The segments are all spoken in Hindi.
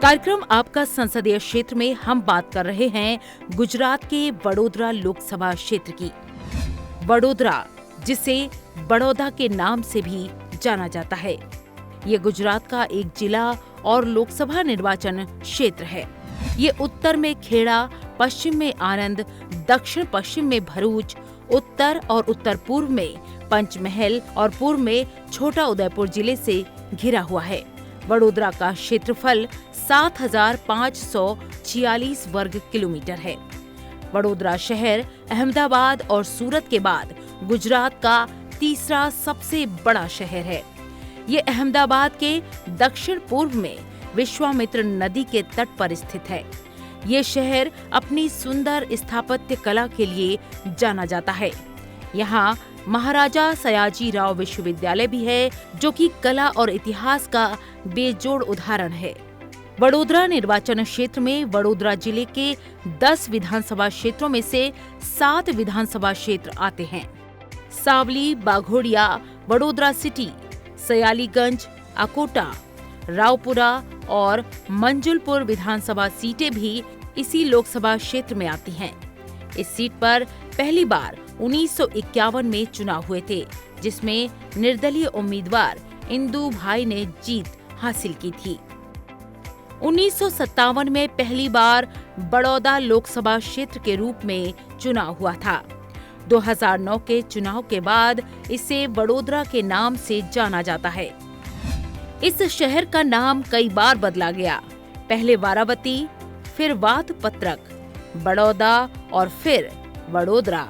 कार्यक्रम आपका संसदीय क्षेत्र में हम बात कर रहे हैं गुजरात के वडोदरा लोकसभा क्षेत्र की। वडोदरा, जिसे बड़ौदा के नाम से भी जाना जाता है, ये गुजरात का एक जिला और लोकसभा निर्वाचन क्षेत्र है। ये उत्तर में खेड़ा, पश्चिम में आनंद, दक्षिण पश्चिम में भरूच, उत्तर और उत्तर पूर्व में पंचमहल और पूर्व में छोटा उदयपुर जिले से घिरा हुआ है। वडोदरा का क्षेत्रफल 7,546 वर्ग किलोमीटर है। वडोदरा शहर अहमदाबाद और सूरत के बाद गुजरात का तीसरा सबसे बड़ा शहर है। ये अहमदाबाद के दक्षिण पूर्व में विश्वामित्र नदी के तट पर स्थित है। ये शहर अपनी सुंदर स्थापत्य कला के लिए जाना जाता है। यहाँ महाराजा सयाजीराव विश्वविद्यालय भी है, जो कि कला और इतिहास का बेजोड़ उदाहरण है। वडोदरा निर्वाचन क्षेत्र में वडोदरा जिले के 10 विधानसभा क्षेत्रों में से 7 विधानसभा क्षेत्र आते हैं। सावली, बाघोड़िया, वडोदरा सिटी, सयालीगंज, अकोटा, रावपुरा और मंजुलपुर विधानसभा सीटें भी इसी लोकसभा क्षेत्र में आती हैं। इस सीट पर पहली बार 1951 में चुनाव हुए थे, जिसमें निर्दलीय उम्मीदवार इंदु भाई ने जीत हासिल की थी। 1957 में पहली बार बड़ौदा लोकसभा क्षेत्र के रूप में चुनाव हुआ था। 2009 के चुनाव के बाद इसे वडोदरा के नाम से जाना जाता है। इस शहर का नाम कई बार बदला गया, पहले वारावती, फिर वाधपत्रक, बड़ौदा और फिर वडोदरा।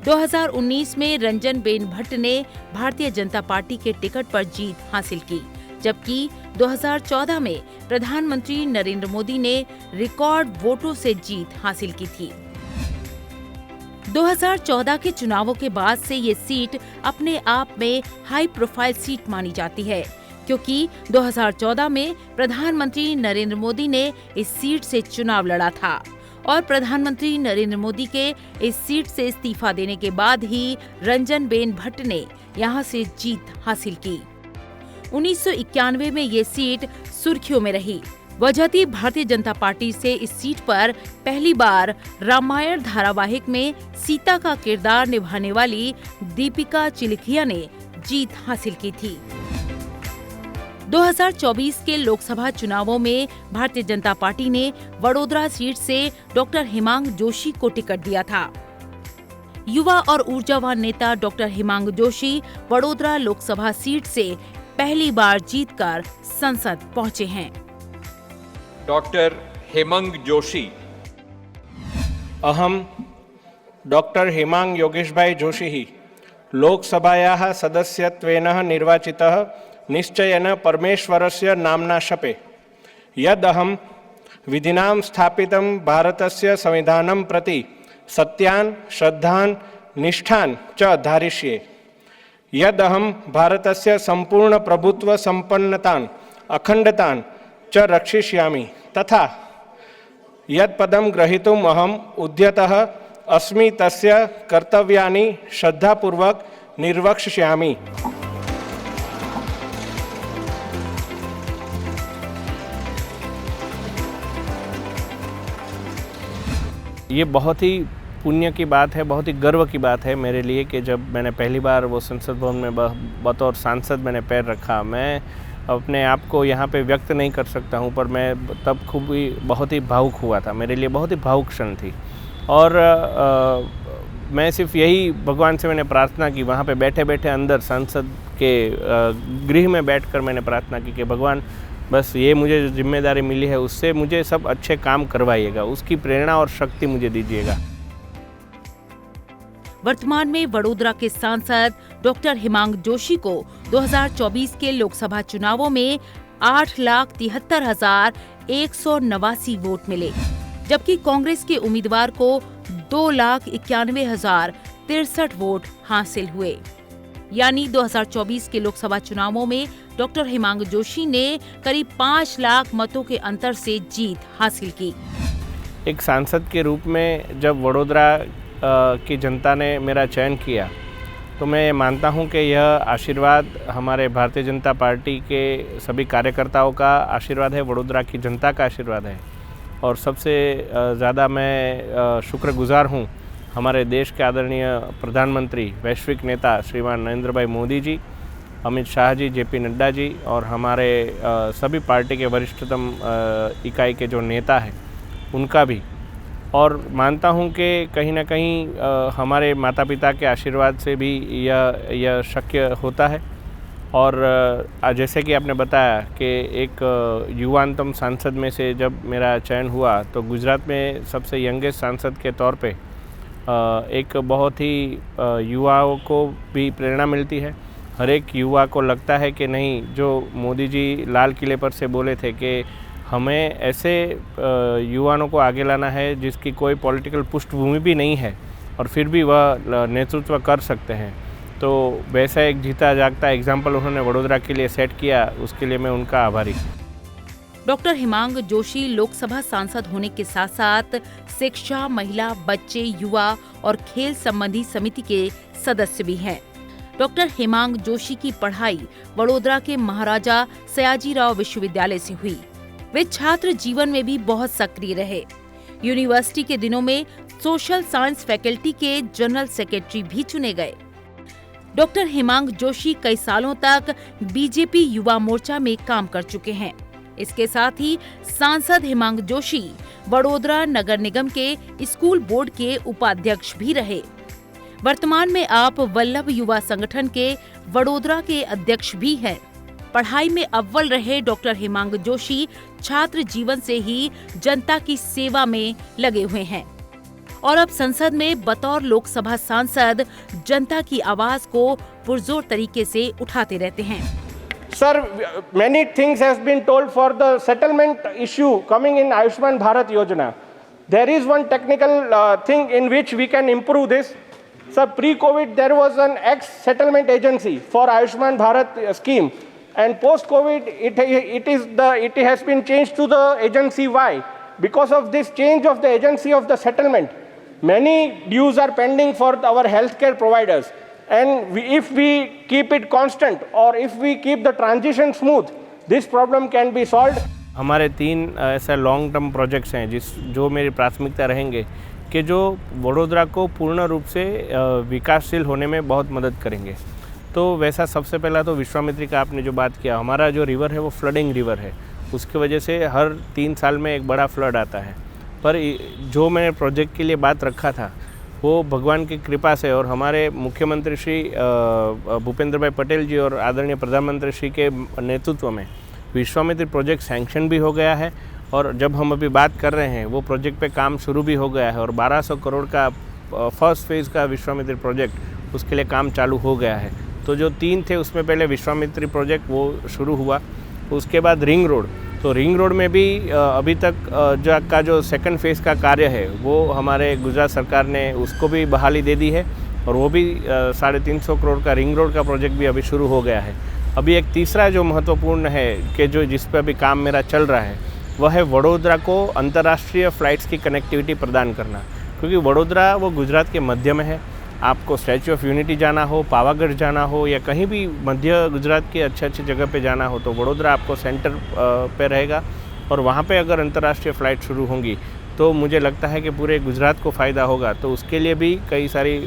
2019 में रंजनबेन भट्ट ने भारतीय जनता पार्टी के टिकट पर जीत हासिल की, जबकि 2014 में प्रधानमंत्री नरेंद्र मोदी ने रिकॉर्ड वोटों से जीत हासिल की थी। 2014 के चुनावों के बाद से ये सीट अपने आप में हाई प्रोफाइल सीट मानी जाती है, क्योंकि 2014 में प्रधानमंत्री नरेंद्र मोदी ने इस सीट से चुनाव लड़ा था और प्रधानमंत्री नरेंद्र मोदी के इस सीट से इस्तीफा देने के बाद ही रंजनबेन भट्ट ने यहां से जीत हासिल की। 1991 में ये सीट सुर्खियों में रही। वजह थी भारतीय जनता पार्टी से इस सीट पर पहली बार रामायण धारावाहिक में सीता का किरदार निभाने वाली दीपिका चिलखिया ने जीत हासिल की थी। 2024 के लोकसभा चुनावों में भारतीय जनता पार्टी ने वडोदरा सीट से डॉक्टर हिमांग जोशी को टिकट दिया था। युवा और ऊर्जावान नेता डॉक्टर हिमांग जोशी वडोदरा लोकसभा सीट से पहली बार जीतकर संसद पहुंचे हैं। डॉक्टर हेमंग जोशी। अहम डॉक्टर हेमांग योगेशभाई जोशी लोकसभायाः सदस्यत्वेन निर्वाचितः निश्चयेन परमेश्वरस्य नाम्ना शपे यदहं विधिनां स्थापितं भारतस्य संविधानं प्रति सत्यान् श्रद्धान् निष्ठान् च धारयिष्ये यदहं भारतस्य संपूर्ण प्रभुत्व संपन्नतान् अखंडतान् च रक्षिष्यामि तथा यत्पदं ग्रहीतुम् अहम् उद्यतः अस्मि तस्य कर्तव्यानि श्रद्धापूर्वक निर्वक्ष्यामि। ये बहुत ही पुण्य की बात है, बहुत ही गर्व की बात है मेरे लिए कि जब मैंने पहली बार वो संसद भवन में बतौर सांसद मैंने पैर रखा। मैं अपने आप को यहाँ पे व्यक्त नहीं कर सकता हूँ, पर मैं तब बहुत ही भावुक हुआ था। मेरे लिए बहुत ही भावुक क्षण थी और मैं सिर्फ यही भगवान से मैंने प्रार्थना की, वहाँ पे बैठे बैठे अंदर संसद के गृह में बैठकर मैंने प्रार्थना की कि भगवान बस ये मुझे जो जिम्मेदारी मिली है उससे मुझे सब अच्छे काम करवाइएगा, उसकी प्रेरणा और शक्ति मुझे दीजिएगा। वर्तमान में वडोदरा के सांसद डॉक्टर हिमांग जोशी को 2024 के लोकसभा चुनावों में 8,73,189 वोट मिले, जबकि कांग्रेस के उम्मीदवार को 2,91,063 वोट हासिल हुए। यानी 2024 के लोकसभा चुनावों में डॉक्टर हिमांग जोशी ने करीब 5 लाख मतों के अंतर से जीत हासिल की। एक सांसद के रूप में जब वडोदरा की जनता ने मेरा चयन किया तो मैं मानता हूं कि यह आशीर्वाद हमारे भारतीय जनता पार्टी के सभी कार्यकर्ताओं का आशीर्वाद है, वडोदरा की जनता का आशीर्वाद है। और सबसे ज़्यादा मैं शुक्रगुजार हूं हमारे देश के आदरणीय प्रधानमंत्री, वैश्विक नेता श्रीमान नरेंद्र भाई मोदी जी, अमित शाह जी, जेपी नड्डा जी और हमारे सभी पार्टी के वरिष्ठतम इकाई के जो नेता हैं उनका भी। और मानता हूं कि कहीं ना कहीं हमारे माता पिता के आशीर्वाद से भी यह शक्य होता है। और जैसे कि आपने बताया कि एक युवानतम सांसद में से जब मेरा चयन हुआ तो गुजरात में सबसे यंगेस्ट सांसद के तौर पे एक बहुत ही युवाओं को भी प्रेरणा मिलती है। हर एक युवा को लगता है कि नहीं, जो मोदी जी लाल किले पर से बोले थे कि हमें ऐसे युवाओं को आगे लाना है जिसकी कोई पॉलिटिकल पृष्ठभूमि भी नहीं है और फिर भी वह नेतृत्व कर सकते हैं। तो वैसा एक जीता जागता एग्जाम्पल उन्होंने वडोदरा के लिए सेट किया, उसके लिए मैं उनका आभारी हूँ। डॉक्टर हेमांग जोशी लोकसभा सांसद होने के साथ साथ शिक्षा, महिला, बच्चे, युवा और खेल संबंधी समिति के सदस्य भी हैं। डॉक्टर हेमांग जोशी की पढ़ाई वडोदरा के महाराजा सयाजीराव विश्वविद्यालय से हुई। वे छात्र जीवन में भी बहुत सक्रिय रहे। यूनिवर्सिटी के दिनों में सोशल साइंस फैकल्टी के जनरल सेक्रेटरी भी चुने गए। डॉक्टर हेमांग जोशी कई सालों तक बीजेपी युवा मोर्चा में काम कर चुके हैं। इसके साथ ही सांसद हेमांग जोशी वडोदरा नगर निगम के स्कूल बोर्ड के उपाध्यक्ष भी रहे। वर्तमान में आप वल्लभ युवा संगठन के वडोदरा के अध्यक्ष भी हैं। पढ़ाई में अव्वल रहे डॉक्टर हेमांग जोशी छात्र जीवन से ही जनता की सेवा में लगे हुए हैं और अब संसद में बतौर लोकसभा सांसद जनता की आवाज को पुरजोर तरीके से उठाते रहते हैं। Sir, many things has been told for the settlement issue coming in Ayushman Bharat Yojana. There is one technical thing in which we can improve this. Sir, pre-COVID there was an ex-settlement agency for Ayushman Bharat scheme, and post-COVID it has been changed to the agency. Why? Because of this change of the agency of the settlement, many dues are pending for our healthcare providers. And if we keep it constant or if we keep the transition smooth, this problem can be solved. हमारे 3 ऐसा लॉन्ग टर्म प्रोजेक्ट्स हैं जो मेरी प्राथमिकता रहेंगे कि जो वडोदरा को पूर्ण रूप से विकासशील होने में बहुत मदद करेंगे। तो वैसा सबसे पहला तो विश्वामित्री का आपने जो बात किया, हमारा जो रिवर है वो फ्लडिंग रिवर है, उसकी वजह से हर 3 साल में एक बड़ा फ्लड आता है। पर जो मैंने प्रोजेक्ट के लिए बात रखा था वो भगवान की कृपा से और हमारे मुख्यमंत्री श्री भूपेंद्र भाई पटेल जी और आदरणीय प्रधानमंत्री श्री के नेतृत्व में विश्वामित्री प्रोजेक्ट सैंक्शन भी हो गया है और जब हम अभी बात कर रहे हैं वो प्रोजेक्ट पे काम शुरू भी हो गया है और 1200 करोड़ का फर्स्ट फेज़ का विश्वामित्री प्रोजेक्ट उसके लिए काम चालू हो गया है। तो जो 3 थे उसमें पहले विश्वामित्री प्रोजेक्ट वो शुरू हुआ, उसके बाद रिंग रोड, तो रिंग रोड में भी अभी तक जो सेकंड फेज़ का कार्य है वो हमारे गुजरात सरकार ने उसको भी बहाली दे दी है और वो भी 350 करोड़ का रिंग रोड का प्रोजेक्ट भी अभी शुरू हो गया है। अभी एक तीसरा जो महत्वपूर्ण है कि जिस पर अभी काम मेरा चल रहा है वह है वडोदरा को अंतर्राष्ट्रीय फ़्लाइट्स की कनेक्टिविटी प्रदान करना, क्योंकि वडोदरा वो गुजरात के मध्य में है। आपको स्टैचू ऑफ यूनिटी जाना हो, पावागढ़ जाना हो या कहीं भी मध्य गुजरात के अच्छी जगह पे जाना हो तो वडोदरा आपको सेंटर पे रहेगा और वहाँ पे अगर अंतर्राष्ट्रीय फ़्लाइट शुरू होंगी तो मुझे लगता है कि पूरे गुजरात को फ़ायदा होगा। तो उसके लिए भी कई सारी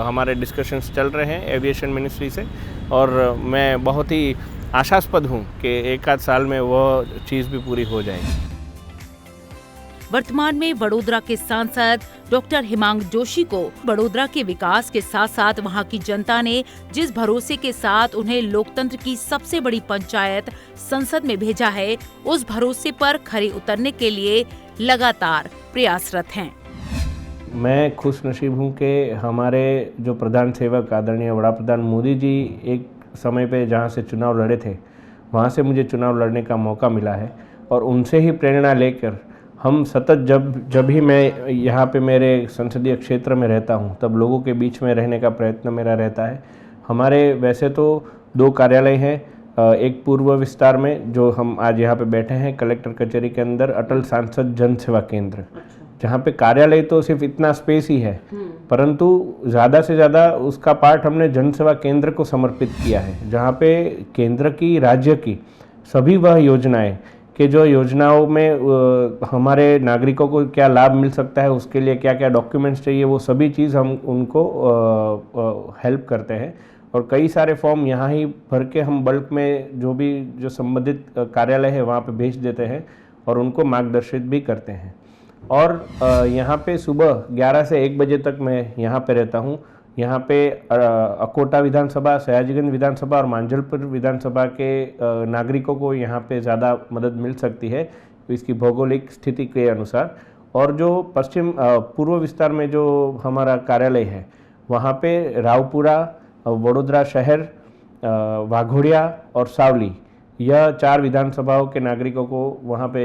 हमारे डिस्कशंस चल रहे हैं एविएशन मिनिस्ट्री से और मैं बहुत ही आशास्पद हूँ कि एक आध साल में वह चीज़ भी पूरी हो जाएगी। वर्तमान में वडोदरा के सांसद डॉक्टर हेमांग जोशी को वडोदरा के विकास के साथ साथ वहां की जनता ने जिस भरोसे के साथ उन्हें लोकतंत्र की सबसे बड़ी पंचायत संसद में भेजा है, उस भरोसे पर खरे उतरने के लिए लगातार प्रयासरत हैं। मैं खुश नसीब हूँ कि हमारे जो प्रधान सेवक आदरणीय वड़ा प्रधान मोदी जी एक समय पे जहाँ से चुनाव लड़े थे वहाँ से मुझे चुनाव लड़ने का मौका मिला है और उनसे ही प्रेरणा लेकर हम सतत जब भी मैं यहाँ पे मेरे संसदीय क्षेत्र में रहता हूँ तब लोगों के बीच में रहने का प्रयत्न मेरा रहता है। हमारे वैसे तो 2 कार्यालय हैं, एक पूर्व विस्तार में जो हम आज यहाँ पे बैठे हैं कलेक्टर कचहरी के अंदर, अटल सांसद जन सेवा केंद्र, जहाँ पे कार्यालय तो सिर्फ इतना स्पेस ही है, परंतु ज़्यादा से ज़्यादा उसका पार्ट हमने जन सेवा केंद्र को समर्पित किया है, जहाँ पे केंद्र की, राज्य की सभी वह योजनाएं कि जो योजनाओं में हमारे नागरिकों को क्या लाभ मिल सकता है, उसके लिए क्या क्या डॉक्यूमेंट्स चाहिए, वो सभी चीज़ हम उनको हेल्प करते हैं। और कई सारे फॉर्म यहाँ ही भर के हम बल्क में जो संबंधित कार्यालय है वहाँ पे भेज देते हैं और उनको मार्गदर्शित भी करते हैं। और यहाँ पे सुबह 11 से 1 बजे तक मैं यहाँ पे रहता हूँ। यहाँ पे अकोटा विधानसभा, सयाजीगंज विधानसभा और मांजलपुर विधानसभा के नागरिकों को यहाँ पे ज़्यादा मदद मिल सकती है इसकी भौगोलिक स्थिति के अनुसार। और जो पूर्व विस्तार में जो हमारा कार्यालय है वहाँ पे रावपुरा, वडोदरा शहर, वाघोड़िया और सावली, यह 4 विधानसभाओं के नागरिकों को वहाँ पे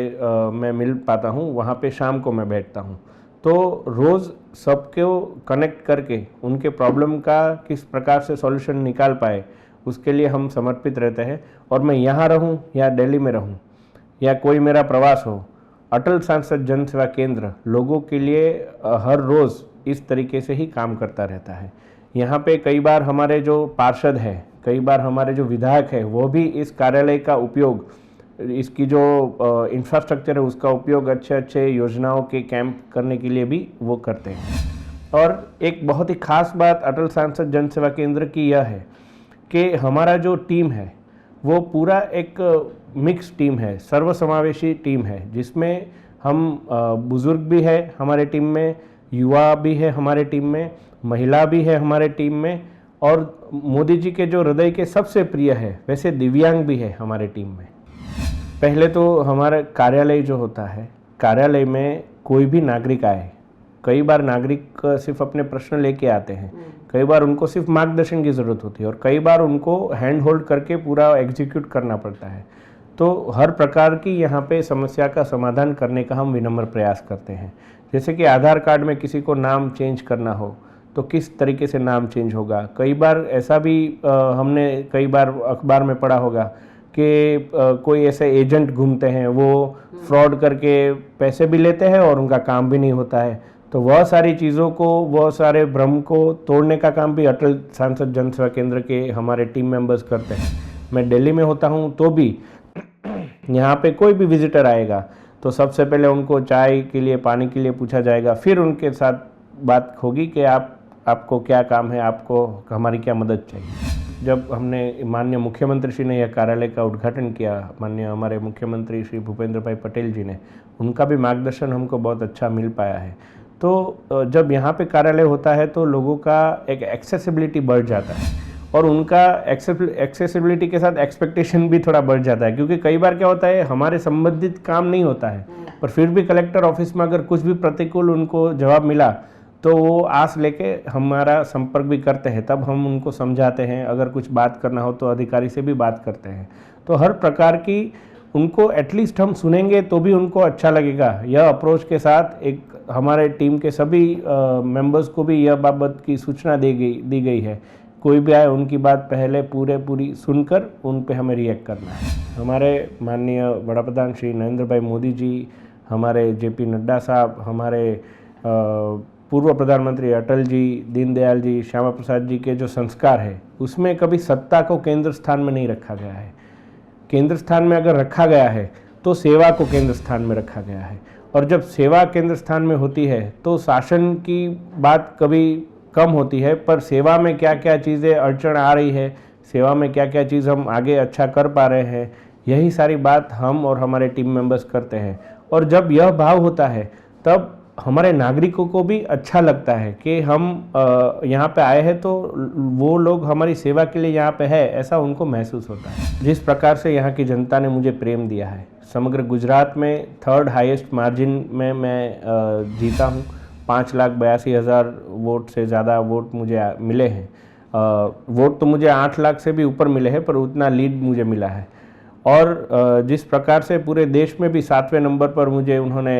मैं मिल पाता हूँ। वहाँ पे शाम को मैं बैठता हूँ, तो रोज़ सबको कनेक्ट करके उनके प्रॉब्लम का किस प्रकार से सॉल्यूशन निकाल पाए उसके लिए हम समर्पित रहते हैं। और मैं यहाँ रहूँ या दिल्ली में रहूँ या कोई मेरा प्रवास हो, अटल सांसद जन सेवा केंद्र लोगों के लिए हर रोज़ इस तरीके से ही काम करता रहता है। यहाँ पे कई बार हमारे जो पार्षद है, कई बार हमारे जो विधायक है, वो भी इस कार्यालय का उपयोग, इसकी जो इंफ्रास्ट्रक्चर है उसका उपयोग अच्छे अच्छे योजनाओं के कैंप करने के लिए भी वो करते हैं। और एक बहुत ही खास बात अटल सांसद जन सेवा केंद्र की यह है कि हमारा जो टीम है वो पूरा एक मिक्स टीम है, सर्वसमावेशी टीम है, जिसमें हम बुज़ुर्ग भी है हमारे टीम में, युवा भी है हमारे टीम में, महिला भी है हमारे टीम में, और मोदी जी के जो हृदय के सबसे प्रिय है वैसे दिव्यांग भी है हमारे टीम में। पहले तो हमारा कार्यालय जो होता है, कार्यालय में कोई भी नागरिक आए, कई बार नागरिक सिर्फ अपने प्रश्न लेके आते हैं, कई बार उनको सिर्फ मार्गदर्शन की ज़रूरत होती है और कई बार उनको हैंड होल्ड करके पूरा एग्जीक्यूट करना पड़ता है। तो हर प्रकार की यहाँ पे समस्या का समाधान करने का हम विनम्र प्रयास करते हैं। जैसे कि आधार कार्ड में किसी को नाम चेंज करना हो तो किस तरीके से नाम चेंज होगा। कई बार ऐसा भी हमने कई बार अखबार में पढ़ा होगा कि कोई ऐसे एजेंट घूमते हैं, वो फ्रॉड करके पैसे भी लेते हैं और उनका काम भी नहीं होता है। तो वह सारी चीज़ों को, वह सारे भ्रम को तोड़ने का काम भी अटल सांसद जन सेवा केंद्र के हमारे टीम मेंबर्स करते हैं। मैं दिल्ली में होता हूँ तो भी यहाँ पे कोई भी विजिटर आएगा तो सबसे पहले उनको चाय के लिए, पानी के लिए पूछा जाएगा, फिर उनके साथ बात होगी कि आपको क्या काम है, आपको हमारी क्या मदद चाहिए। जब हमने माननीय मुख्यमंत्री श्री ने यह कार्यालय का उद्घाटन किया, माननीय हमारे मुख्यमंत्री श्री भूपेंद्र भाई पटेल जी ने, उनका भी मार्गदर्शन हमको बहुत अच्छा मिल पाया है। तो जब यहाँ पे कार्यालय होता है तो लोगों का एक एक्सेसिबिलिटी बढ़ जाता है और उनका एक्सेसिबिलिटी के साथ एक्सपेक्टेशन भी थोड़ा बढ़ जाता है, क्योंकि कई बार क्या होता है हमारे संबंधित काम नहीं होता है पर फिर भी कलेक्टर ऑफिस में अगर कुछ भी प्रतिकूल उनको जवाब मिला तो वो आस लेके हमारा संपर्क भी करते हैं। तब हम उनको समझाते हैं, अगर कुछ बात करना हो तो अधिकारी से भी बात करते हैं। तो हर प्रकार की उनको एटलीस्ट हम सुनेंगे तो भी उनको अच्छा लगेगा। यह अप्रोच के साथ एक हमारे टीम के सभी मेंबर्स को भी यह बाबत की सूचना दी गई है, कोई भी आए उनकी बात पहले पूरी सुनकर उन पे हमें रिएक्ट करना है। हमारे माननीय वड़ा प्रधान श्री नरेंद्र भाई मोदी जी, हमारे जेपी नड्डा साहब, हमारे पूर्व प्रधानमंत्री अटल जी, दीनदयाल जी, श्यामा प्रसाद जी के जो संस्कार है उसमें कभी सत्ता को केंद्र स्थान में नहीं रखा गया है। केंद्र स्थान में अगर रखा गया है तो सेवा को केंद्र स्थान में रखा गया है, और जब सेवा केंद्र स्थान में होती है तो शासन की बात कभी कम होती है, पर सेवा में क्या क्या चीज़ें अड़चन आ रही है, सेवा में क्या क्या चीज़ हम आगे अच्छा कर पा रहे हैं, यही सारी बात हम और हमारे टीम मेंबर्स करते हैं। और जब यह भाव होता है तब हमारे नागरिकों को भी अच्छा लगता है कि हम यहाँ पे आए हैं तो वो लोग हमारी सेवा के लिए यहाँ पे है, ऐसा उनको महसूस होता है। जिस प्रकार से यहाँ की जनता ने मुझे प्रेम दिया है, समग्र गुजरात में 3rd हाईएस्ट मार्जिन में मैं जीता हूँ। 5,82,000 वोट से ज़्यादा वोट मुझे मिले हैं। वोट तो मुझे 8 लाख से भी ऊपर मिले हैं, पर उतना लीड मुझे मिला है। और जिस प्रकार से पूरे देश में भी 7वें नंबर पर मुझे उन्होंने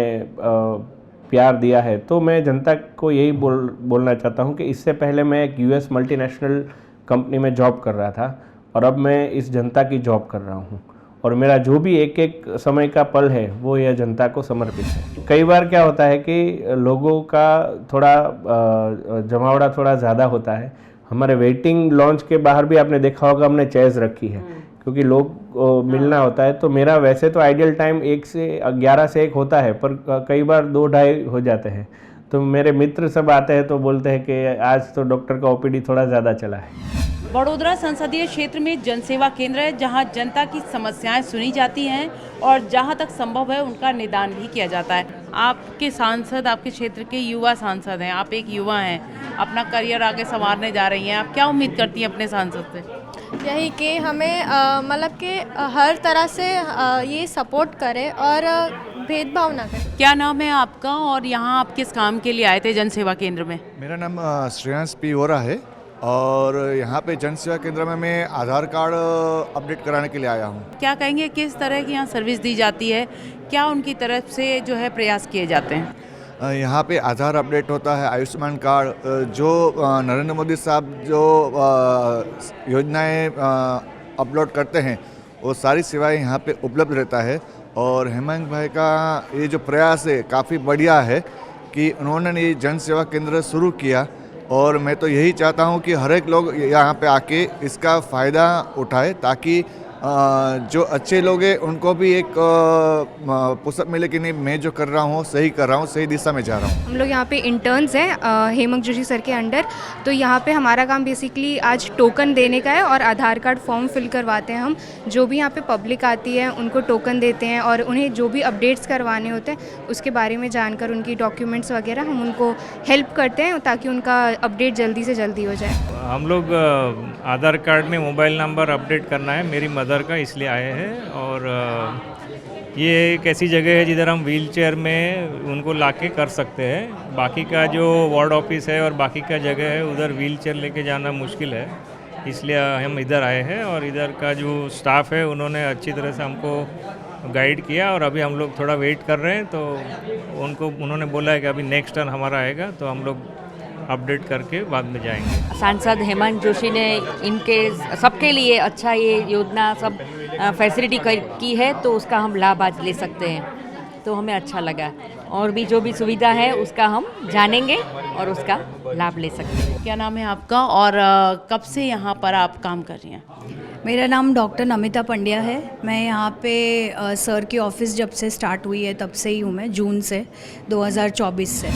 प्यार दिया है, तो मैं जनता को यही बोलना चाहता हूँ कि इससे पहले मैं एक US मल्टीनेशनल कंपनी में जॉब कर रहा था और अब मैं इस जनता की जॉब कर रहा हूँ। और मेरा जो भी एक एक समय का पल है वो यह जनता को समर्पित है। कई बार क्या होता है कि लोगों का थोड़ा जमावड़ा थोड़ा ज़्यादा होता है। हमारे वेटिंग लॉन्च के बाहर भी आपने देखा होगा हमने चेयर्स रखी है, क्योंकि लोग को मिलना होता है। तो मेरा वैसे तो आइडियल टाइम 1 से 11 से 1 होता है, पर कई बार 2-2:30 हो जाते हैं। तो मेरे मित्र सब आते हैं तो बोलते हैं कि आज तो डॉक्टर का ओपीडी थोड़ा ज़्यादा चला है। बड़ोदरा संसदीय क्षेत्र में जनसेवा केंद्र है, जहां जनता की समस्याएं सुनी जाती हैं और जहां तक संभव है उनका निदान भी किया जाता है। आपके सांसद, आपके क्षेत्र के युवा सांसद हैं, आप एक युवा हैं, अपना करियर आगे संवारने जा रही हैं, आप क्या उम्मीद करती हैं अपने सांसद से? यही कि हमें मतलब कि हर तरह से ये सपोर्ट करे और भेदभाव ना करे। क्या नाम है आपका और यहाँ आप किस काम के लिए आए थे जन सेवा केंद्र में? मेरा नाम श्रेयांश पी वोरा है और यहाँ पे जन सेवा केंद्र में मैं आधार कार्ड अपडेट कराने के लिए आया हूँ। क्या कहेंगे किस तरह की यहाँ सर्विस दी जाती है, क्या उनकी तरफ से जो है प्रयास किए जाते हैं? यहाँ पे आधार अपडेट होता है, आयुष्मान कार्ड, जो नरेंद्र मोदी साहब जो योजनाएं अपलोड करते हैं वो सारी सेवाएं यहाँ पे उपलब्ध रहता है। और हेमंत भाई का ये जो प्रयास है काफ़ी बढ़िया है कि उन्होंने ये जन सेवा केंद्र शुरू किया और मैं तो यही चाहता हूँ कि हर एक लोग यहाँ पे आके इसका फ़ायदा उठाए ताकि जो अच्छे लोग हैं उनको भी एक पुस्तक मिले कि नहीं मैं जो कर रहा हूँ सही कर रहा हूँ, सही दिशा में जा रहा हूँ। हम लोग यहाँ पे इंटर्न्स हैं हेमंत जोशी सर के अंडर। तो यहाँ पे हमारा काम बेसिकली आज टोकन देने का है और आधार कार्ड फॉर्म फिल करवाते हैं हम। जो भी यहाँ पे पब्लिक आती है उनको टोकन देते हैं और उन्हें जो भी अपडेट्स करवाने होते हैं उसके बारे में जानकर उनकी डॉक्यूमेंट्स वगैरह हम उनको हेल्प करते हैं ताकि उनका अपडेट जल्दी से जल्दी हो जाए। हम लोग आधार कार्ड में मोबाइल नंबर अपडेट करना है मेरी मदर का, इसलिए आए हैं। और ये एक ऐसी जगह है जिधर हम व्हील चेयर में उनको लाके कर सकते हैं। बाकी का जो वार्ड ऑफिस है और बाकी का जगह है उधर व्हील चेयर लेके जाना मुश्किल है, इसलिए हम इधर आए हैं। और इधर का जो स्टाफ है उन्होंने अच्छी तरह से हमको गाइड किया और अभी हम लोग थोड़ा वेट कर रहे हैं। तो उन्होंने बोला है कि अभी नेक्स्ट टर्न हमारा आएगा तो हम लोग अपडेट करके बाद में जाएंगे। सांसद हेमंत जोशी ने इनके सबके लिए अच्छा ये योजना सब फैसिलिटी की है, तो उसका हम लाभ आज ले सकते हैं, तो हमें अच्छा लगा। और भी जो भी सुविधा है उसका हम जानेंगे और उसका लाभ ले सकते हैं। क्या नाम है आपका और कब से यहाँ पर आप काम कर रही हैं? मेरा नाम डॉक्टर नमिता पंड्या है। मैं यहाँ पे सर की ऑफिस जब से स्टार्ट हुई है तब से ही हूँ मैं, जून से 2024 से।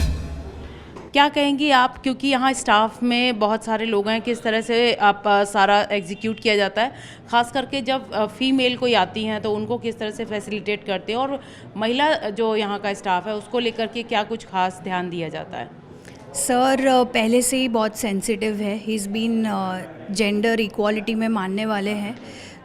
क्या कहेंगी आप, क्योंकि यहाँ स्टाफ में बहुत सारे लोग हैं, किस तरह से आप सारा एग्जीक्यूट किया जाता है, ख़ास करके जब फीमेल कोई आती हैं तो उनको किस तरह से फैसिलिटेट करते हैं, और महिला जो यहाँ का स्टाफ है उसको लेकर के क्या कुछ खास ध्यान दिया जाता है? सर पहले से ही बहुत सेंसिटिव है, he is been gender equality में मानने वाले हैं।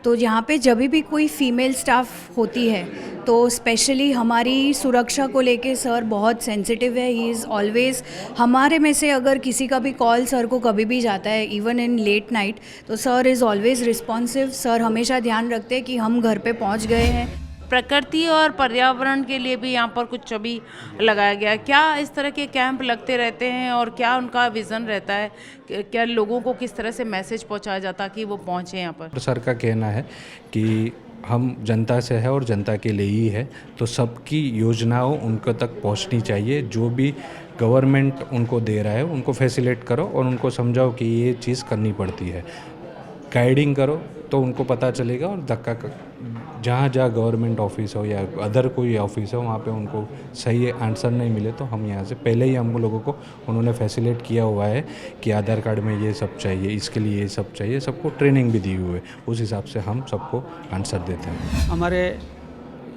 तो यहाँ पे जब भी कोई फीमेल स्टाफ होती है तो स्पेशली हमारी सुरक्षा को लेके सर बहुत सेंसिटिव है। ही इज़ ऑलवेज़, हमारे में से अगर किसी का भी कॉल सर को कभी भी जाता है इवन इन लेट नाइट, तो sir is always responsive. Sir हमेशा ध्यान रखते हैं कि हम घर पे पहुँच गए हैं। प्रकृति और पर्यावरण के लिए भी यहाँ पर कुछ अभी लगाया गया है। क्या इस तरह के कैंप लगते रहते हैं और क्या उनका विज़न रहता है? क्या लोगों को किस तरह से मैसेज पहुँचाया जाता है कि वो पहुँचे यहाँ पर? सर का कहना है कि हम जनता से है और जनता के लिए ही है, तो सबकी योजनाओं उनको तक पहुँचनी चाहिए। जो भी गवर्नमेंट उनको दे रहा है उनको फैसिलिटेट करो और उनको समझाओ कि ये चीज़ करनी पड़ती है। गाइडिंग करो तो उनको पता चलेगा। और धक्का जहाँ गवर्नमेंट ऑफिस हो या अदर कोई ऑफिस हो वहाँ पे उनको सही आंसर नहीं मिले तो हम यहाँ से पहले ही हम लोगों को उन्होंने फैसिलिटेट किया हुआ है कि आधार कार्ड में ये सब चाहिए, इसके लिए ये सब चाहिए, सबको ट्रेनिंग भी दी हुई है। उस हिसाब से हम सबको आंसर देते हैं। हमारे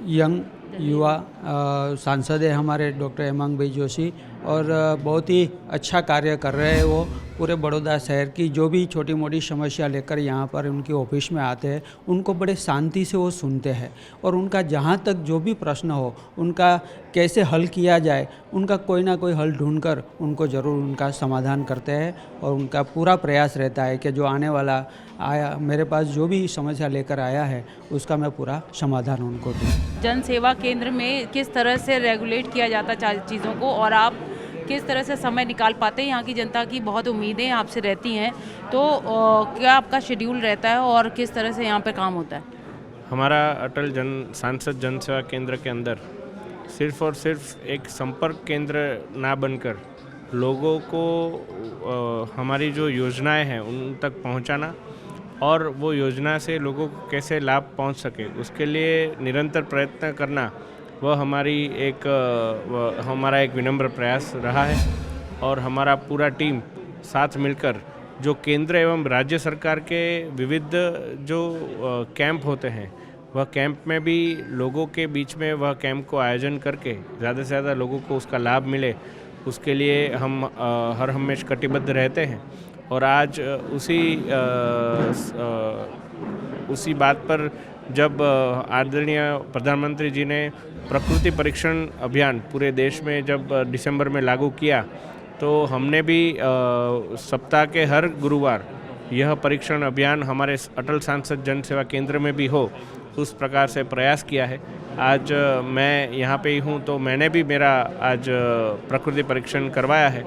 यंग युवा सांसद है हमारे डॉक्टर हेमंत भाई जोशी, और बहुत ही अच्छा कार्य कर रहे हैं वो। पूरे बड़ौदा शहर की जो भी छोटी मोटी समस्या लेकर यहाँ पर उनकी ऑफिस में आते हैं, उनको बड़े शांति से वो सुनते हैं और उनका जहाँ तक जो भी प्रश्न हो उनका कैसे हल किया जाए, उनका कोई ना कोई हल ढूंढकर उनको ज़रूर उनका समाधान करते हैं। और उनका पूरा प्रयास रहता है कि जो आने वाला आया मेरे पास जो भी समस्या लेकर आया है उसका मैं पूरा समाधान उनको दूँ। जन सेवा केंद्र में किस तरह से रेगुलेट किया जाता है चीज़ों को, और आप किस तरह से समय निकाल पाते हैं? यहाँ की जनता की बहुत उम्मीदें आपसे रहती हैं, तो क्या आपका शेड्यूल रहता है और किस तरह से यहाँ पे काम होता है? हमारा अटल सांसद जन सेवा केंद्र के अंदर सिर्फ और सिर्फ एक संपर्क केंद्र ना बनकर लोगों को हमारी जो योजनाएं हैं उन तक पहुंचाना और वो योजना से लोगों को कैसे लाभ पहुंच सके उसके लिए निरंतर प्रयत्न करना वह हमारा एक विनम्र प्रयास रहा है। और हमारा पूरा टीम साथ मिलकर जो केंद्र एवं राज्य सरकार के विविध जो कैंप होते हैं वह कैंप में भी लोगों के बीच में वह कैंप को आयोजन करके ज़्यादा से ज़्यादा लोगों को उसका लाभ मिले उसके लिए हम हर हमेशा कटिबद्ध रहते हैं। और आज उसी बात पर जब आदरणीय प्रधानमंत्री जी ने प्रकृति परीक्षण अभियान पूरे देश में जब दिसंबर में लागू किया तो हमने भी सप्ताह के हर गुरुवार यह परीक्षण अभियान हमारे अटल सांसद जन सेवा केंद्र में भी हो उस प्रकार से प्रयास किया है। आज मैं यहाँ पे ही हूँ तो मैंने भी मेरा आज प्रकृति परीक्षण करवाया है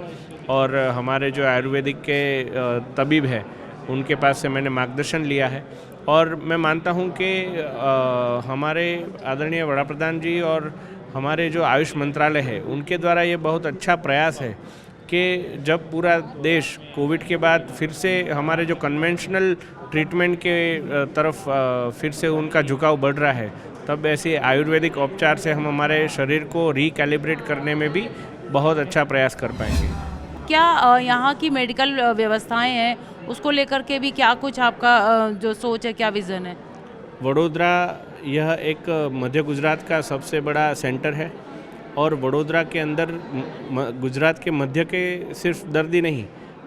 और हमारे जो आयुर्वेदिक के तबीब हैं उनके पास से मैंने मार्गदर्शन लिया है। और मैं मानता हूँ कि हमारे आदरणीय वड़ा प्रधान जी और हमारे जो आयुष मंत्रालय है उनके द्वारा ये बहुत अच्छा प्रयास है कि जब पूरा देश कोविड के बाद फिर से हमारे जो कन्वेंशनल ट्रीटमेंट के तरफ फिर से उनका झुकाव बढ़ रहा है तब ऐसे आयुर्वेदिक उपचार से हम हमारे शरीर को रिकैलिब्रेट करने में भी बहुत अच्छा प्रयास कर पाएंगे। क्या यहाँ की मेडिकल व्यवस्थाएं हैं उसको लेकर के भी क्या कुछ आपका जो सोच है, क्या विज़न है? वडोदरा यह एक मध्य गुजरात का सबसे बड़ा सेंटर है और वडोदरा के अंदर गुजरात के मध्य के सिर्फ दर्दी नहीं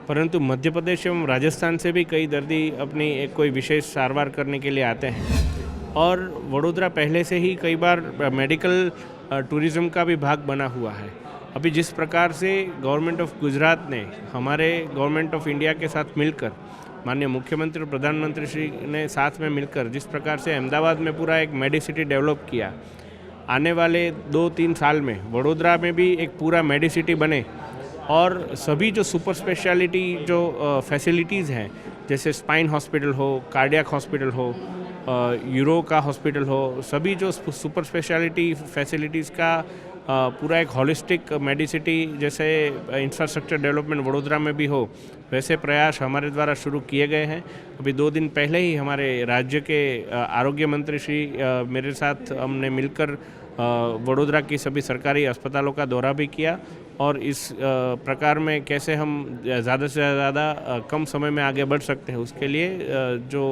परंतु मध्य प्रदेश एवं राजस्थान से भी कई दर्दी अपनी एक कोई विशेष सारवार करने के लिए आते हैं। और वडोदरा पहले से ही कई बार मेडिकल टूरिज़्म का भी भाग बना हुआ है। अभी जिस प्रकार से गवर्नमेंट ऑफ गुजरात ने हमारे गवर्नमेंट ऑफ इंडिया के साथ मिलकर माननीय मुख्यमंत्री और प्रधानमंत्री श्री ने साथ में मिलकर जिस प्रकार से अहमदाबाद में पूरा एक मेडिसिटी डेवलप किया, आने वाले 2-3 साल में वडोदरा में भी एक पूरा मेडिसिटी बने और सभी जो सुपर स्पेशलिटी जो फैसिलिटीज़ हैं जैसे स्पाइन हॉस्पिटल हो, कार्डियक हॉस्पिटल हो, यूरो का हॉस्पिटल हो, सभी जो सुपर स्पेशलिटी फैसिलिटीज़ का पूरा एक हॉलिस्टिक मेडिसिटी जैसे इंफ्रास्ट्रक्चर डेवलपमेंट वडोदरा में भी हो वैसे प्रयास हमारे द्वारा शुरू किए गए हैं। अभी 2 दिन पहले ही हमारे राज्य के आरोग्य मंत्री श्री मेरे साथ हमने मिलकर वडोदरा की सभी सरकारी अस्पतालों का दौरा भी किया और इस प्रकार में कैसे हम ज़्यादा से ज़्यादा कम समय में आगे बढ़ सकते हैं उसके लिए जो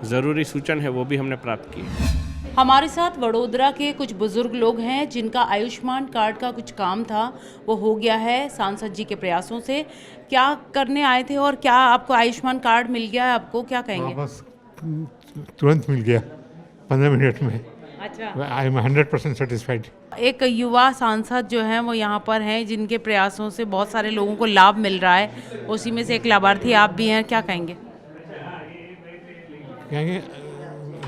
ज़रूरी सूचन है वो भी हमने प्राप्त किए। हमारे साथ वडोदरा के कुछ बुजुर्ग लोग हैं जिनका आयुष्मान कार्ड का कुछ काम था वो हो गया है सांसद जी के प्रयासों से। क्या करने आए थे और क्या आपको आयुष्मान कार्ड मिल गया है? आपको क्या कहेंगे? बस तुरंत मिल गया 15 मिनट में। अच्छा, आई एम 100% सेटिस्फाइड। एक युवा सांसद जो हैं वो यहाँ पर हैं जिनके प्रयासों से बहुत सारे लोगों को लाभ मिल रहा है, उसी में से एक लाभार्थी आप भी हैं, क्या कहेंगे?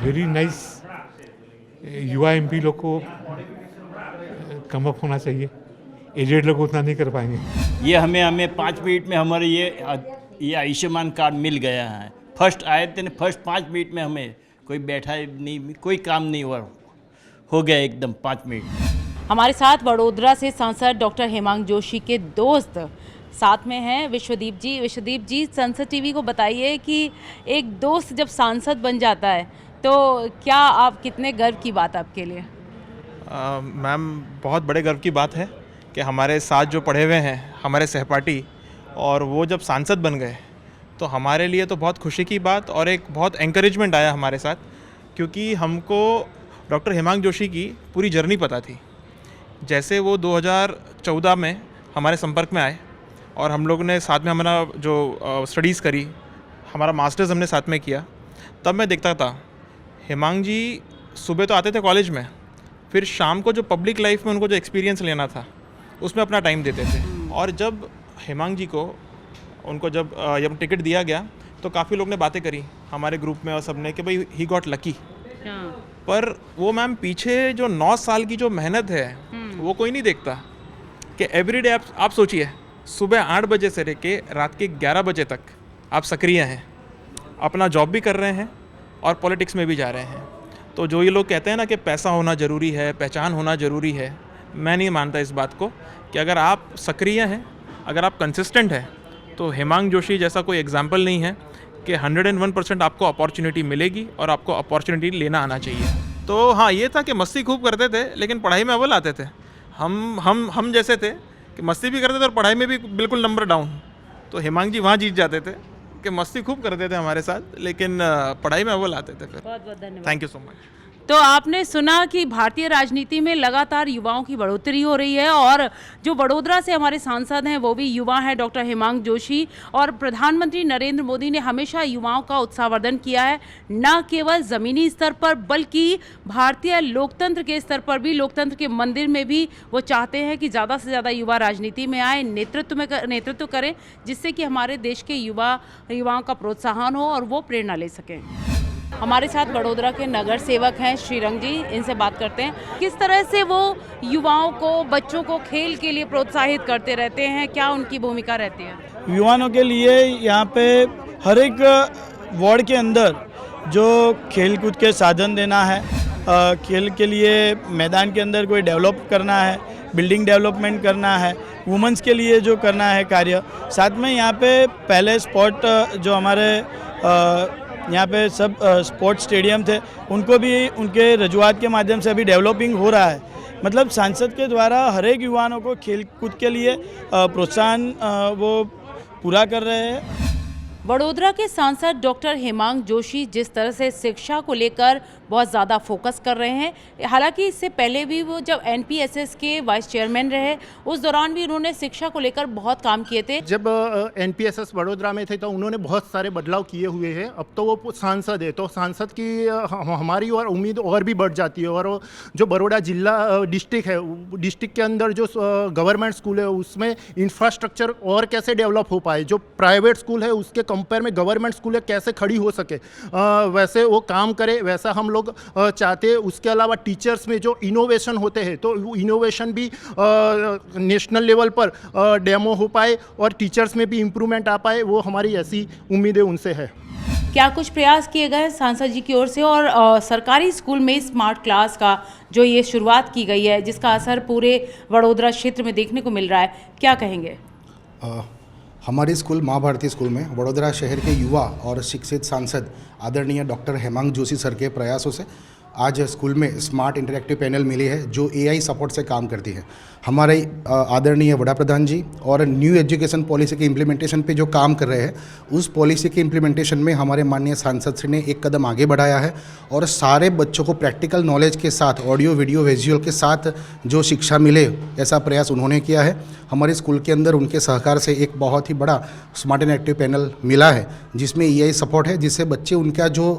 Very nice. युवा एमपी लोग को कम अप होना चाहिए, एजेड लोग उतना नहीं कर पाएंगे। ये हमें 5 मिनट में हमारे ये आयुष्मान कार्ड मिल गया है। फर्स्ट आए थे, फर्स्ट 5 मिनट में हमें कोई बैठा नहीं, कोई काम नहीं हुआ, हो गया एकदम 5 मिनट। हमारे साथ वडोदरा से सांसद डॉक्टर हेमांग जोशी के दोस्त साथ में हैं विश्वदीप जी। विश्वदीप जी, संसद टीवी को बताइए कि एक दोस्त जब सांसद बन जाता है तो क्या आप कितने गर्व की बात आपके लिए? मैम, बहुत बड़े गर्व की बात है कि हमारे साथ जो पढ़े हुए हैं हमारे सहपाठी और वो जब सांसद बन गए तो हमारे लिए तो बहुत खुशी की बात और एक बहुत एनकरेजमेंट आया हमारे साथ, क्योंकि हमको डॉक्टर हेमांग जोशी की पूरी जर्नी पता थी। जैसे वो 2014 में हमारे संपर्क में आए और हम लोग ने साथ में हमारा जो स्टडीज़ करी, हमारा मास्टर्स हमने साथ में किया, तब मैं देखता था हेमांग जी सुबह तो आते थे कॉलेज में, फिर शाम को जो पब्लिक लाइफ में उनको जो एक्सपीरियंस लेना था उसमें अपना टाइम देते थे। और जब हेमांग जी को उनको जब टिकट दिया गया तो काफ़ी लोग ने बातें करी हमारे ग्रुप में और सब ने कि भाई ही गॉट लकी। पर वो मैम पीछे जो 9 साल की जो मेहनत है वो कोई नहीं देखता कि एवरीडे आप सोचिए सुबह 8 बजे से लेके रात के 11 बजे तक आप सक्रिय हैं, अपना जॉब भी कर रहे हैं और पॉलिटिक्स में भी जा रहे हैं। तो जो ये लोग कहते हैं ना कि पैसा होना ज़रूरी है, पहचान होना ज़रूरी है, मैं नहीं मानता इस बात को। कि अगर आप सक्रिय हैं, अगर आप कंसिस्टेंट हैं, तो हेमांग जोशी जैसा कोई एग्जाम्पल नहीं है कि 101% आपको अपॉर्चुनिटी मिलेगी और आपको अपॉर्चुनिटी लेना आना चाहिए। तो हाँ, ये था कि मस्ती खूब करते थे लेकिन पढ़ाई में अव्वल आते थे। हम जैसे थे कि मस्ती भी करते थे और पढ़ाई में भी बिल्कुल नंबर डाउन। तो हेमांग जी वहाँ जीत जाते थे कि मस्ती खूब करते थे हमारे साथ, लेकिन पढ़ाई में अव्वल आते थे फिर। बहुत बहुत धन्यवाद। Thank you so much. तो आपने सुना कि भारतीय राजनीति में लगातार युवाओं की बढ़ोतरी हो रही है और जो वडोदरा से हमारे सांसद हैं वो भी युवा हैं, डॉक्टर हेमांग जोशी। और प्रधानमंत्री नरेंद्र मोदी ने हमेशा युवाओं का उत्साहवर्धन किया है, न केवल ज़मीनी स्तर पर बल्कि भारतीय लोकतंत्र के स्तर पर भी, लोकतंत्र के मंदिर में भी वो चाहते हैं कि ज़्यादा से ज़्यादा युवा राजनीति में आए, नेतृत्व करें, जिससे कि हमारे देश के युवाओं का प्रोत्साहन हो और वो प्रेरणा ले सकें। हमारे साथ वडोदरा के नगर सेवक हैं श्रीरंग जी, इनसे बात करते हैं। किस तरह से वो युवाओं को, बच्चों को खेल के लिए प्रोत्साहित करते रहते हैं, क्या उनकी भूमिका रहती है? युवाओं के लिए यहाँ पे हर एक वार्ड के अंदर जो खेल कूद के साधन देना है, खेल के लिए मैदान के अंदर कोई डेवलप करना है, बिल्डिंग डेवलपमेंट करना है, वुमेंस के लिए जो करना है कार्य, साथ में यहाँ पे पहले स्पोर्ट जो हमारे यहाँ पे सब स्पोर्ट्स स्टेडियम थे उनको भी उनके रजुआत के माध्यम से अभी डेवलपिंग हो रहा है। मतलब सांसद के द्वारा हर एक युवाओं को खेल कूद के लिए प्रोत्साहन वो पूरा कर रहे हैं। वडोदरा के सांसद डॉक्टर हेमांग जोशी जिस तरह से शिक्षा को लेकर बहुत ज़्यादा फोकस कर रहे हैं, हालांकि इससे पहले भी वो जब एनपीएसएस के वाइस चेयरमैन रहे उस दौरान भी उन्होंने शिक्षा को लेकर बहुत काम किए थे। जब एनपीएसएस वडोदरा में थे तो उन्होंने बहुत सारे बदलाव किए हुए हैं। अब तो वो सांसद है, तो सांसद की हमारी और उम्मीद और भी बढ़ जाती है। और जो बड़ौदा जिला डिस्ट्रिक्ट है, डिस्ट्रिक्ट के अंदर जो गवर्नमेंट स्कूल है उसमें इंफ्रास्ट्रक्चर और कैसे डेवलप हो पाए, जो प्राइवेट स्कूल है उसके कंपेयर में गवर्नमेंट स्कूल है कैसे खड़ी हो सके, वैसे वो काम करे, वैसा हम लोग चाहते हैं। उसके अलावा टीचर्स में जो इनोवेशन होते हैं तो वो इनोवेशन भी नेशनल लेवल पर डेमो हो पाए और टीचर्स में भी इम्प्रूवमेंट आ पाए, वो हमारी ऐसी उम्मीदें उनसे है। क्या कुछ प्रयास किए गए सांसद जी की ओर से और सरकारी स्कूल में स्मार्ट क्लास का जो ये शुरुआत की गई है जिसका असर पूरे वडोदरा क्षेत्र में देखने को मिल रहा है, क्या कहेंगे? हमारे स्कूल माँ भारती स्कूल में वडोदरा शहर के युवा और शिक्षित सांसद आदरणीय डॉक्टर हेमांग जोशी सर के प्रयासों से आज स्कूल में स्मार्ट इंटरैक्टिव पैनल मिली है जो एआई सपोर्ट से काम करती है। हमारे आदरणीय वड़ा प्रधान जी और न्यू एजुकेशन पॉलिसी के इम्प्लीमेंटेशन पे जो काम कर रहे हैं, उस पॉलिसी के इम्प्लीमेंटेशन में हमारे माननीय सांसद श्री ने एक कदम आगे बढ़ाया है और सारे बच्चों को प्रैक्टिकल नॉलेज के साथ, ऑडियो वीडियो विजुअल के साथ जो शिक्षा मिले, ऐसा प्रयास उन्होंने किया है। हमारे स्कूल के अंदर उनके सहकार से एक बहुत ही बड़ा स्मार्ट एंड एक्टिव पैनल मिला है जिसमें एआई सपोर्ट है, जिससे बच्चे उनका जो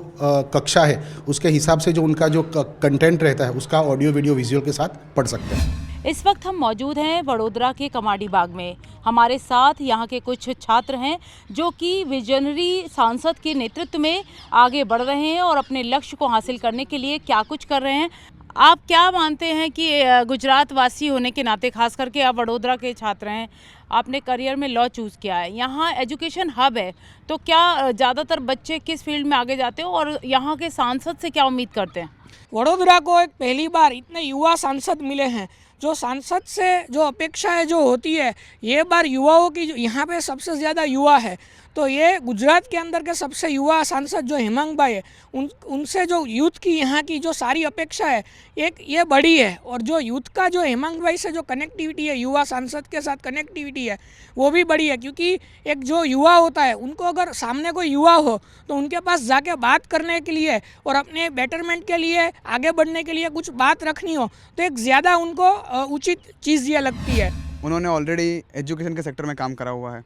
कक्षा है उसके हिसाब से जो उनका जो कंटेंट रहता है उसका ऑडियो वीडियो विजुअल के साथ पढ़ सकते हैं। इस वक्त हम मौजूद हैं वडोदरा के कमाडी बाग में। हमारे साथ यहाँ के कुछ छात्र हैं जो कि विजनरी सांसद के नेतृत्व में आगे बढ़ रहे हैं और अपने लक्ष्य को हासिल करने के लिए क्या कुछ कर रहे हैं। आप क्या मानते हैं कि गुजरात वासी होने के नाते, खास करके आप वडोदरा के छात्र हैं, आपने करियर में लॉ चूज़ किया है, यहाँ एजुकेशन हब है, तो क्या ज़्यादातर बच्चे किस फील्ड में आगे जाते हो और यहाँ के सांसद से क्या उम्मीद करते हैं? वडोदरा को एक पहली बार इतने युवा सांसद मिले हैं। जो सांसद से जो अपेक्षाएं जो होती है, ये बार युवाओं की यहाँ पे सबसे ज़्यादा युवा है, तो ये गुजरात के अंदर के सबसे युवा सांसद जो हेमांग भाई है उनसे जो यूथ की यहाँ की जो सारी अपेक्षा है एक ये बड़ी है। और जो यूथ का जो हेमांग भाई से जो कनेक्टिविटी है, युवा सांसद के साथ कनेक्टिविटी है, वो भी बड़ी है। क्योंकि एक जो युवा होता है उनको अगर सामने कोई युवा हो तो उनके पास जाके बात करने के लिए और अपने बेटरमेंट के लिए, आगे बढ़ने के लिए कुछ बात रखनी हो तो एक ज़्यादा उनको उचित चीज़ ये लगती है। उन्होंने ऑलरेडी एजुकेशन के सेक्टर में काम करा हुआ है।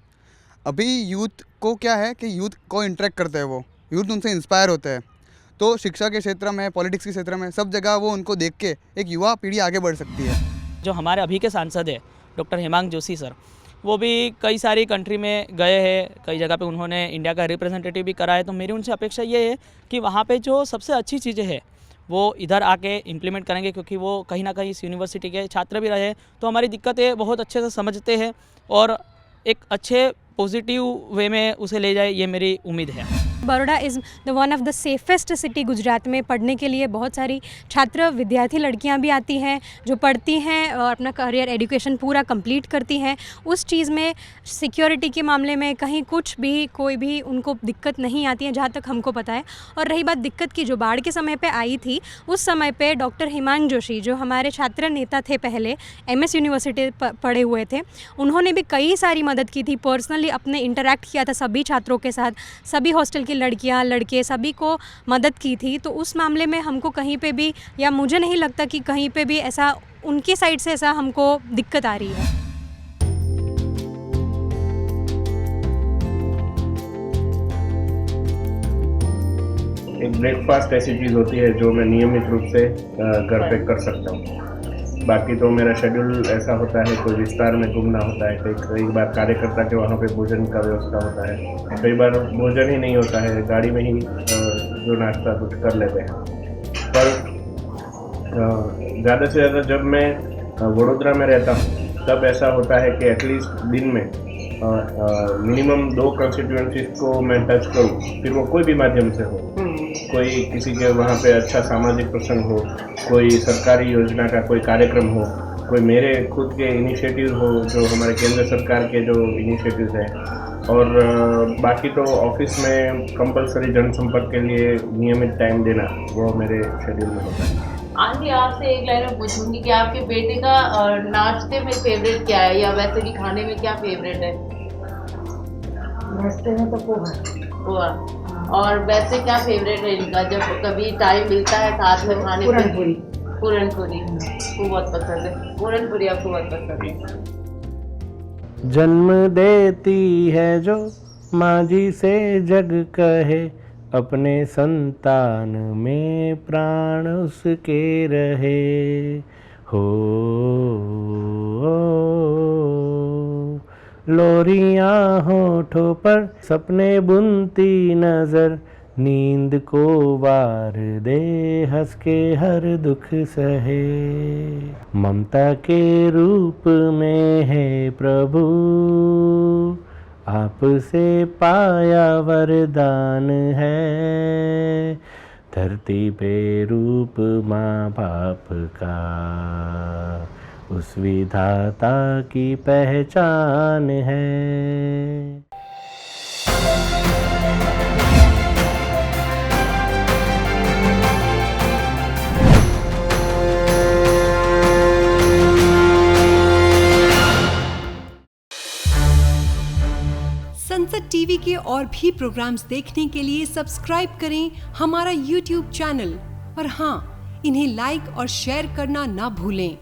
अभी यूथ को क्या है कि यूथ को इंटरेक्ट करते हैं, वो यूथ उनसे इंस्पायर होते हैं। तो शिक्षा के क्षेत्र में, पॉलिटिक्स के क्षेत्र में, सब जगह वो उनको देख के एक युवा पीढ़ी आगे बढ़ सकती है। जो हमारे अभी के सांसद है डॉक्टर हेमांग जोशी सर, वो भी कई सारी कंट्री में गए हैं, कई जगह पे उन्होंने इंडिया का रिप्रेजेंटेटिव भी करा है। तो मेरी उनसे अपेक्षा ये है कि वहाँ पे जो सबसे अच्छी चीज़ें हैं वो इधर आके इम्प्लीमेंट करेंगे, क्योंकि वो कहीं ना कहीं इस यूनिवर्सिटी के छात्र भी रहे, तो हमारी दिक्कतें बहुत अच्छे से समझते हैं और एक अच्छे पॉजिटिव वे में उसे ले जाए, ये मेरी उम्मीद है। Baroda is the one of the safest city Gujarat में। पढ़ने के लिए बहुत सारी छात्र विद्यार्थी लड़कियां भी आती हैं जो पढ़ती हैं और अपना करियर एजुकेशन पूरा कंप्लीट करती हैं। उस चीज़ में सिक्योरिटी के मामले में कहीं कुछ भी कोई भी उनको दिक्कत नहीं आती है जहाँ तक हमको पता है। और रही बात दिक्कत की, जो बाढ़ के समय पे आई थी, उस समय पे डॉक्टर हेमांग जोशी जो हमारे छात्र नेता थे, पहले MS यूनिवर्सिटी पढ़े हुए थे, उन्होंने भी कई सारी मदद की थी। पर्सनली अपने इंटरेक्ट किया था सभी छात्रों के साथ, सभी हॉस्टल की लड़कियां लड़के सभी को मदद की थी। तो उस मामले में हमको कहीं पे भी, या मुझे नहीं लगता कि कहीं पे भी ऐसा उनकी साइड से ऐसा हमको दिक्कत आ रही है। एक ब्रेकफास्ट ऐसी चीज़ होती है जो मैं नियमित रूप से घर पे कर सकता हूँ। बाकी तो मेरा शेड्यूल ऐसा होता है, कोई विस्तार में घूमना होता है, कई बार कार्यकर्ता के वहाँ पे भोजन का व्यवस्था होता है, कई बार भोजन ही नहीं होता है, गाड़ी में ही जो नाश्ता कुछ कर लेते हैं। पर ज़्यादा से ज़्यादा जब मैं वडोदरा में रहता हूँ तब ऐसा होता है कि एटलीस्ट दिन में मिनिमम 2 कंस्टिट्यूएंसीज को मैं टच करूँ, फिर वो कोई भी माध्यम से हो, कोई किसी के वहाँ पे अच्छा सामाजिक प्रसंग हो, कोई सरकारी योजना का कोई कार्यक्रम हो, कोई मेरे खुद के इनिशिएटिव हो जो हमारे केंद्र सरकार के जो इनिशिएटिव्स हैं, और बाकी तो ऑफिस में कंपलसरी जनसंपर्क के लिए नियमित टाइम देना वो मेरे शेड्यूल में होता है। आंटी, आपसे एक लाइन में पूछूंगी कि आपके बेटे का नाश्ते में फेवरेट क्या है, या वैसे भी खाने में क्या फेवरेट है? नाश्ते में तो पोहा। और वैसे क्या फेवरेट है इनका, जब कभी टाइम मिलता है साथ में खाने में? पूरन पूरी को बहुत पसंद है। पूरन पूरी आपको बहुत पसंद है। जन्म देती है जो माँ-जी से जग कहे, अपने संतान में प्राण उसके रहे हो। लोरियां होठों पर सपने बुनती नजर, नींद को वार दे हंस के हर दुख सहे। ममता के रूप में है प्रभु, आपसे पाया वरदान है। धरती पे रूप माँ बाप का, उस विधाता की पहचान है। संसद टीवी के और भी प्रोग्राम्स देखने के लिए सब्सक्राइब करें हमारा YouTube चैनल और हाँ, इन्हें लाइक और शेयर करना ना भूलें।